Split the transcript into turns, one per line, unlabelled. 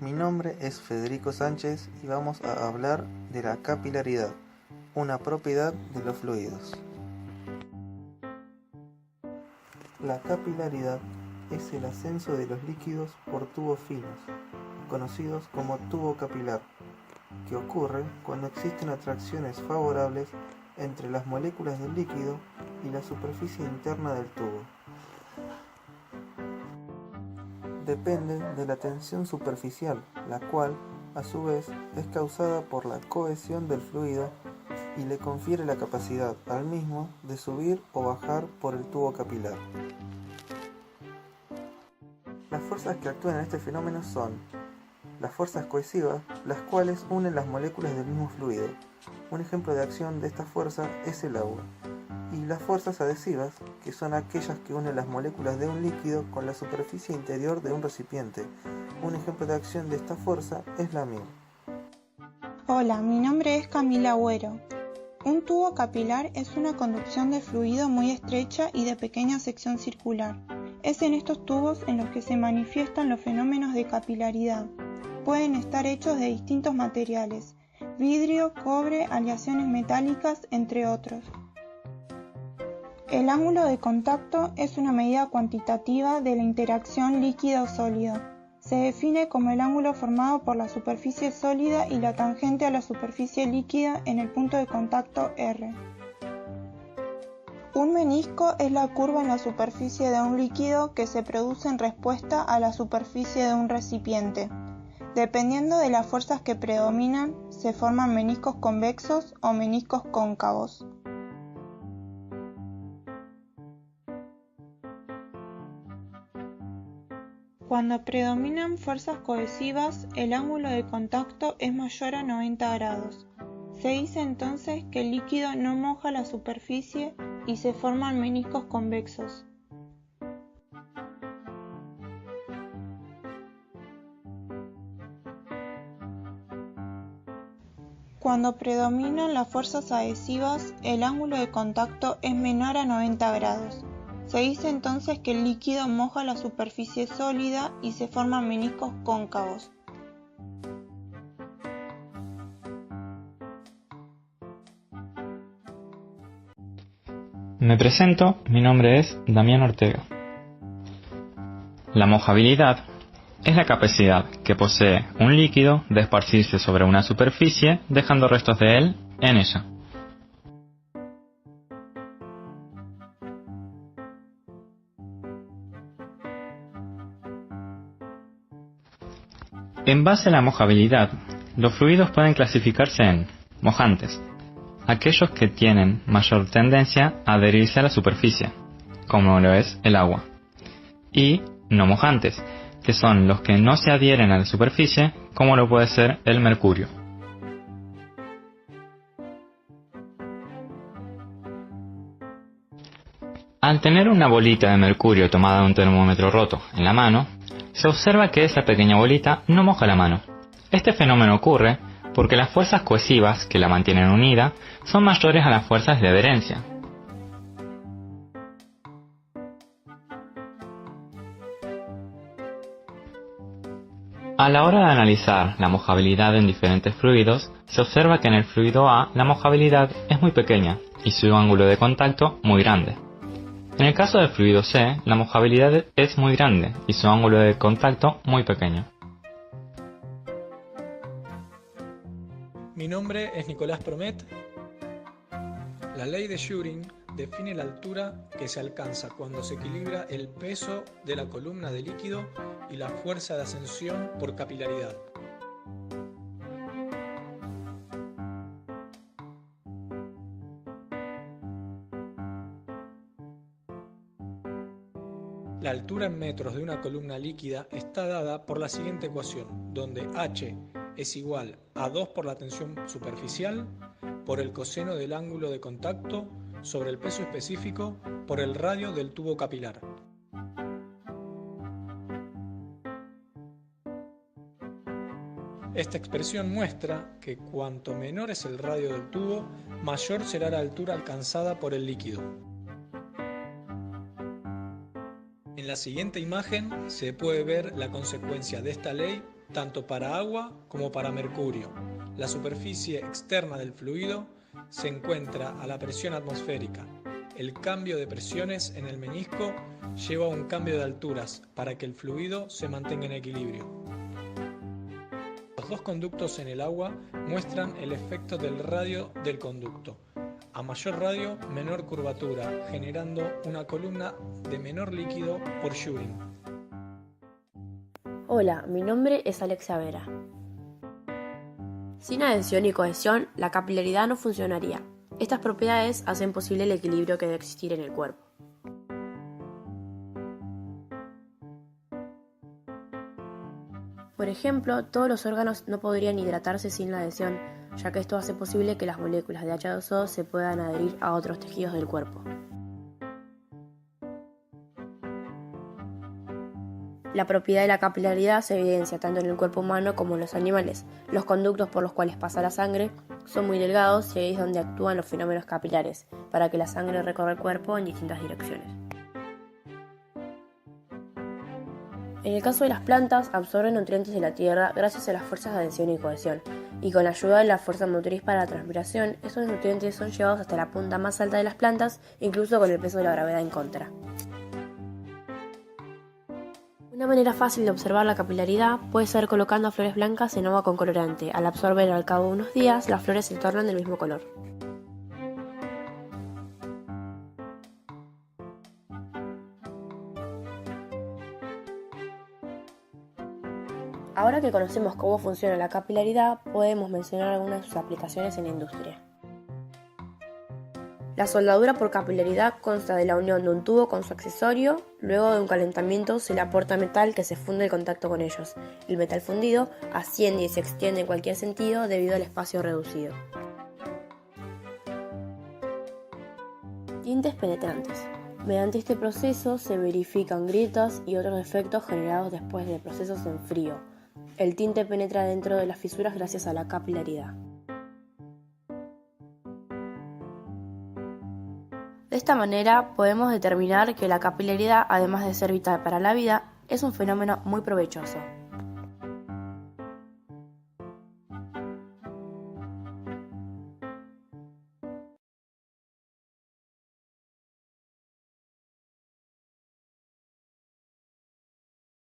Mi nombre es Federico Sánchez y vamos a hablar de la capilaridad, una propiedad de los fluidos. La capilaridad es el ascenso de los líquidos por tubos finos, conocidos como tubo capilar, que ocurre cuando existen atracciones favorables entre las moléculas del líquido y la superficie interna del tubo. Depende de la tensión superficial, la cual, a su vez, es causada por la cohesión del fluido y le confiere la capacidad al mismo de subir o bajar por el tubo capilar. Las fuerzas que actúan en este fenómeno son las fuerzas cohesivas, las cuales unen las moléculas del mismo fluido. Un ejemplo de acción de esta fuerza es el agua. Y las fuerzas adhesivas, que son aquellas que unen las moléculas de un líquido con la superficie interior de un recipiente. Un ejemplo de acción de esta fuerza es la miel.
Hola, mi nombre es Camila Agüero. Un tubo capilar es una conducción de fluido muy estrecha y de pequeña sección circular. Es en estos tubos en los que se manifiestan los fenómenos de capilaridad. Pueden estar hechos de distintos materiales: vidrio, cobre, aleaciones metálicas, entre otros. El ángulo de contacto es una medida cuantitativa de la interacción líquido-sólido. Se define como el ángulo formado por la superficie sólida y la tangente a la superficie líquida en el punto de contacto R. Un menisco es la curva en la superficie de un líquido que se produce en respuesta a la superficie de un recipiente. Dependiendo de las fuerzas que predominan, se forman meniscos convexos o meniscos cóncavos. Cuando predominan fuerzas cohesivas, el ángulo de contacto es mayor a 90 grados. Se dice entonces que el líquido no moja la superficie y se forman meniscos convexos. Cuando predominan las fuerzas adhesivas, el ángulo de contacto es menor a 90 grados. Se dice entonces que el líquido moja la superficie sólida y se forman meniscos cóncavos.
Me presento, mi nombre es Damián Ortega. La mojabilidad es la capacidad que posee un líquido de esparcirse sobre una superficie dejando restos de él en ella. En base a la mojabilidad, los fluidos pueden clasificarse en mojantes, aquellos que tienen mayor tendencia a adherirse a la superficie, como lo es el agua, y no mojantes, que son los que no se adhieren a la superficie, como lo puede ser el mercurio. Al tener una bolita de mercurio tomada de un termómetro roto en la mano, se observa que esa pequeña bolita no moja la mano. Este fenómeno ocurre porque las fuerzas cohesivas que la mantienen unida son mayores a las fuerzas de adherencia. A la hora de analizar la mojabilidad en diferentes fluidos, se observa que en el fluido A la mojabilidad es muy pequeña y su ángulo de contacto muy grande. En el caso del fluido C, la mojabilidad es muy grande y su ángulo de contacto muy pequeño.
Mi nombre es Nicolás Promet. La ley de Schüring define la altura que se alcanza cuando se equilibra el peso de la columna de líquido y la fuerza de ascensión por capilaridad. La altura en metros de una columna líquida está dada por la siguiente ecuación, donde h es igual a 2 por la tensión superficial por el coseno del ángulo de contacto sobre el peso específico por el radio del tubo capilar. Esta expresión muestra que cuanto menor es el radio del tubo, mayor será la altura alcanzada por el líquido. En la siguiente imagen se puede ver la consecuencia de esta ley tanto para agua como para mercurio. La superficie externa del fluido se encuentra a la presión atmosférica. El cambio de presiones en el menisco lleva a un cambio de alturas para que el fluido se mantenga en equilibrio. Los dos conductos en el agua muestran el efecto del radio del conducto. A mayor radio, menor curvatura, generando una columna de menor líquido por shearing.
Hola, mi nombre es Alexia Vera. Sin adhesión y cohesión, la capilaridad no funcionaría. Estas propiedades hacen posible el equilibrio que debe existir en el cuerpo. Por ejemplo, todos los órganos no podrían hidratarse sin la adhesión, ya que esto hace posible que las moléculas de H2O se puedan adherir a otros tejidos del cuerpo. La propiedad de la capilaridad se evidencia tanto en el cuerpo humano como en los animales. Los conductos por los cuales pasa la sangre son muy delgados y ahí es donde actúan los fenómenos capilares, para que la sangre recorra el cuerpo en distintas direcciones. En el caso de las plantas, absorben nutrientes de la tierra gracias a las fuerzas de adhesión y cohesión, y con la ayuda de la fuerza motriz para la transpiración, esos nutrientes son llevados hasta la punta más alta de las plantas, incluso con el peso de la gravedad en contra. Una manera fácil de observar la capilaridad puede ser colocando flores blancas en agua con colorante. Al absorber al cabo de unos días, las flores se tornan del mismo color. Ahora que conocemos cómo funciona la capilaridad, podemos mencionar algunas de sus aplicaciones en la industria. La soldadura por capilaridad consta de la unión de un tubo con su accesorio. Luego de un calentamiento se le aporta metal que se funde en contacto con ellos. El metal fundido asciende y se extiende en cualquier sentido debido al espacio reducido. Tintes penetrantes. Mediante este proceso se verifican grietas y otros defectos generados después de procesos en frío. El tinte penetra dentro de las fisuras gracias a la capilaridad. De esta manera podemos determinar que la capilaridad, además de ser vital para la vida, es un fenómeno muy provechoso.